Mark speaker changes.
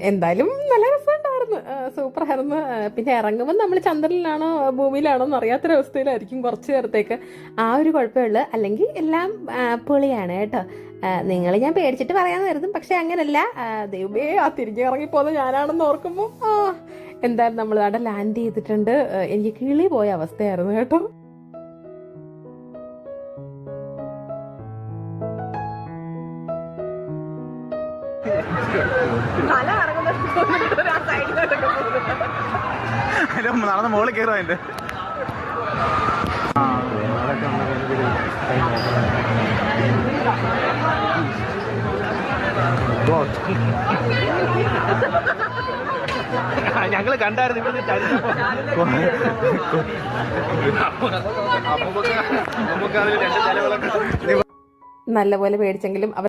Speaker 1: എന്തായാലും നല്ല രസമുണ്ടായിരുന്നു, സൂപ്പറായിരുന്നു. പിന്നെ ഇറങ്ങുമ്പോൾ നമ്മൾ ചന്ദ്രനിലാണോ ഭൂമിയിലാണോ എന്ന് അറിയാത്തൊരവസ്ഥയിലായിരിക്കും കുറച്ച് നേരത്തേക്ക്. ആ ഒരു കുഴപ്പമുള്ളൂ, അല്ലെങ്കിൽ എല്ലാം പൊളിയാണ് കേട്ടോ. നിങ്ങൾ ഞാൻ പേടിച്ചിട്ട് പറയാമെന്നായിരുന്നു, പക്ഷെ അങ്ങനല്ല. ദൈവമേ, ആ തിരിഞ്ഞ് ഇറങ്ങിപ്പോകുന്നത് ഞാനാണെന്ന് ഓർക്കുമ്പോൾ എന്തായാലും നമ്മൾ അവിടെ ലാൻഡ് ചെയ്തിട്ടുണ്ട്. എനിക്ക് കിളി പോയ അവസ്ഥയായിരുന്നു കേട്ടോ.
Speaker 2: നടന്ന മോളിൽ കയറും അതിന്റെ. ഞങ്ങള് കണ്ടായിരുന്നു
Speaker 1: നല്ലപോലെ പേടിച്ചെങ്കിലും അവർ